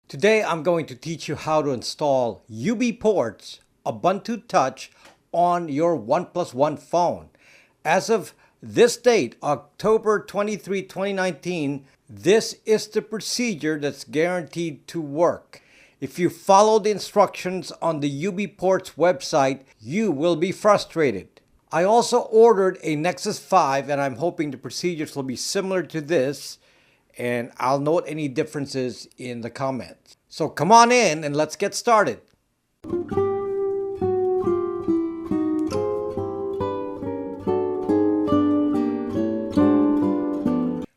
Today I'm going to teach you how to install UBPorts Ubuntu Touch on your Oneplus One phone. As of this date, October 23, 2019, this is the procedure that's guaranteed to work. If you follow the instructions on the UBPorts website, you will be frustrated. I also ordered a Nexus 5 and I'm hoping the procedures will be similar to this, and I'll note any differences in the comments. So come on in and let's get started.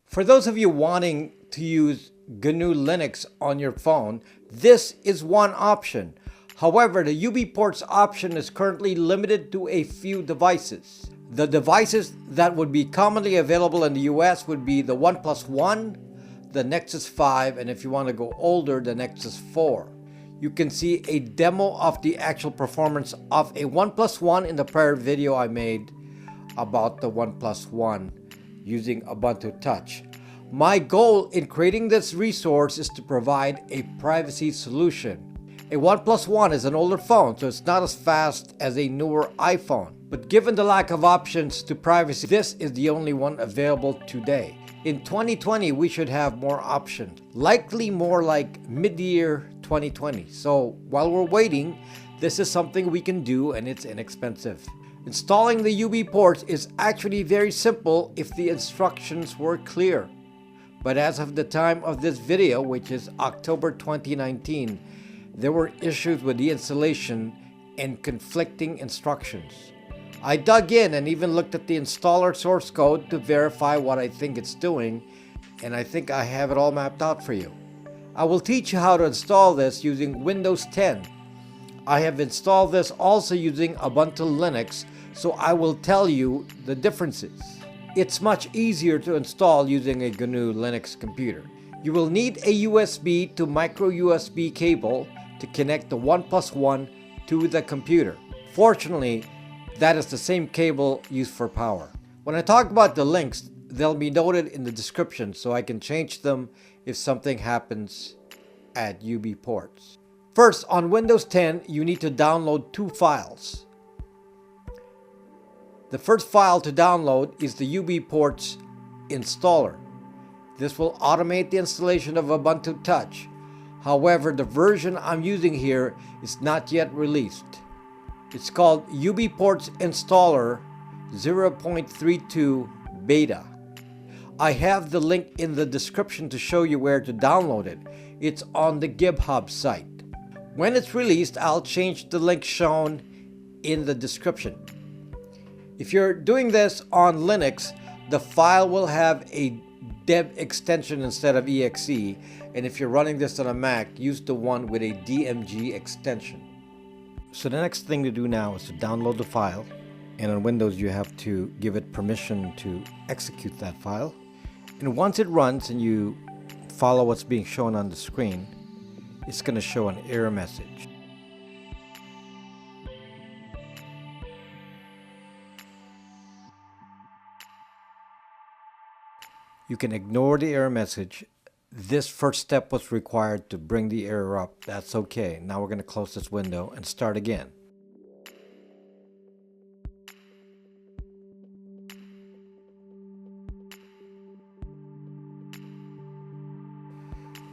For those of you wanting to use GNU Linux on your phone, this is one option. However, the UBPorts option is currently limited to a few devices. The devices that would be commonly available in the US would be the Oneplus One, the Nexus 5, and if you want to go older, the Nexus 4. You can see a demo of the actual performance of a Oneplus One in the prior video I made about the Oneplus One using Ubuntu Touch. My goal in creating this resource is to provide a privacy solution. A Oneplus One is an older phone, so it's not as fast as a newer iPhone. But given the lack of options to privacy, this is the only one available today. In 2020, we should have more options, likely more like mid-year 2020. So while we're waiting, this is something we can do and it's inexpensive. Installing the UBPorts is actually very simple if the instructions were clear. But as of the time of this video, which is October 2019, there were issues with the installation and conflicting instructions. I dug in and even looked at the installer source code to verify what I think it's doing, and I think I have it all mapped out for you. I will teach you how to install this using Windows 10. I have installed this also using Ubuntu Linux, so I will tell you the differences. It's much easier to install using a GNU Linux computer. You will need a USB to micro USB cable to connect the Oneplus One to the computer. Fortunately, that is the same cable used for power. When I talk about the links, they'll be noted in the description so I can change them if something happens at UBPorts. First, on Windows 10, you need to download two files. The first file to download is the UBPorts Installer. This will automate the installation of Ubuntu Touch. However, the version I'm using here is not yet released. It's called UBPorts Installer 0.32 Beta. I have the link in the description to show you where to download it. It's on the GitHub site. When it's released, I'll change the link shown in the description. If you're doing this on Linux, the file will have a deb extension instead of exe, and if you're running this on a Mac, use the one with a DMG extension. So the next thing to do now is to download the file, and on Windows you have to give it permission to execute that file. And once it runs and you follow what's being shown on the screen, it's going to show an error message. You can ignore the error message. This first step was required to bring the error up. That's okay. Now we're going to close this window and start again.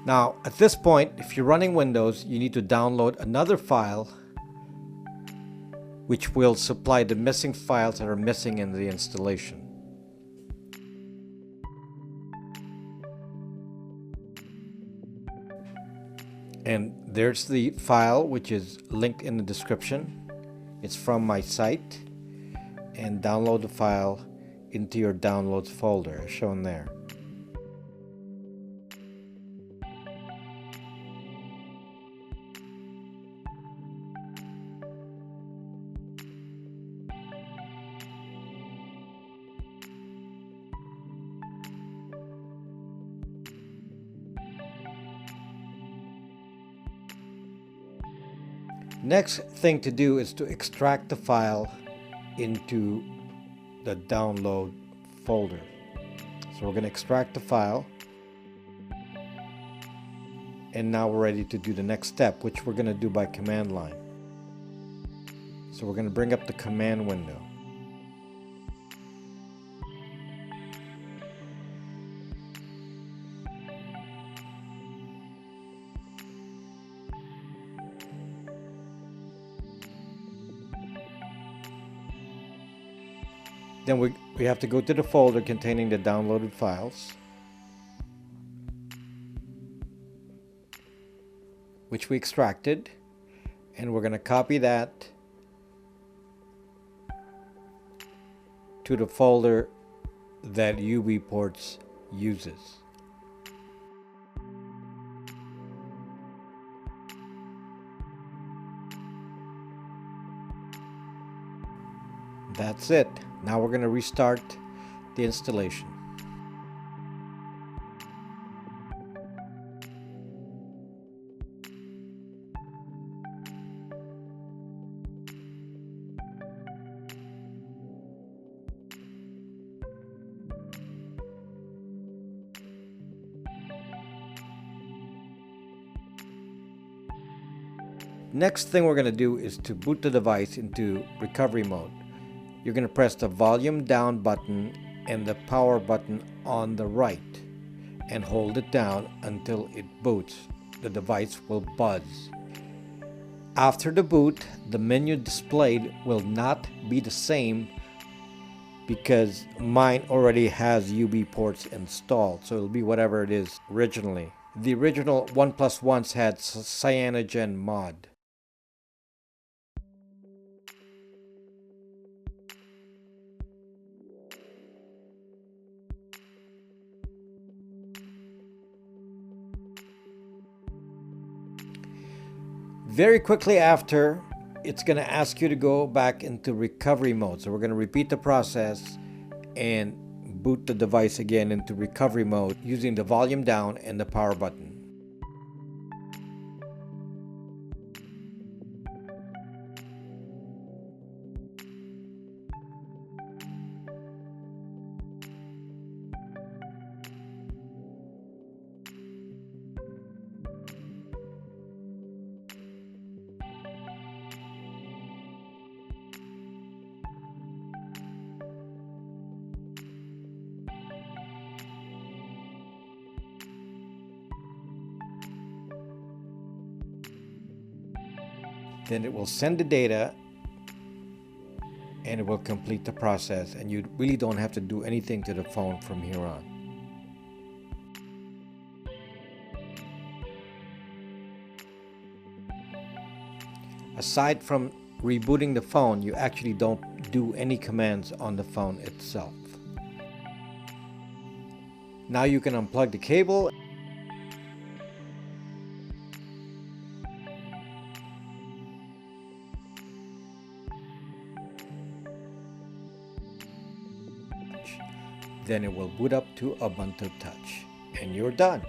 Now, at this point, if you're running Windows, you need to download another file which will supply the missing files that are missing in the installation. And there's the file, which is linked in the description. It's from my site. And download the file into your downloads folder, as shown there. Next thing to do is to extract the file into the download folder. So we're going to extract the file. And now we're ready to do the next step, which we're going to do by command line. So we're going to bring up the command window. Then we have to go to the folder containing the downloaded files, which we extracted, and we're going to copy that to the folder that UBPorts uses. That's it. Now we're going to restart the installation. Next thing we're going to do is to boot the device into recovery mode. You're going to press the volume down button and the power button on the right and hold it down until it boots. The device will buzz. After the boot, the menu displayed will not be the same because mine already has UBPorts installed, so it'll be whatever it is originally. The original Oneplus Ones had Cyanogen mod. Very quickly after, it's going to ask you to go back into recovery mode. So we're going to repeat the process and boot the device again into recovery mode using the volume down and the power button. Then it will send the data and it will complete the process, and you really don't have to do anything to the phone from here on. Aside from rebooting the phone, you actually don't do any commands on the phone itself. Now you can unplug the cable . Then it will boot up to Ubuntu Touch, and you're done.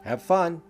Have fun.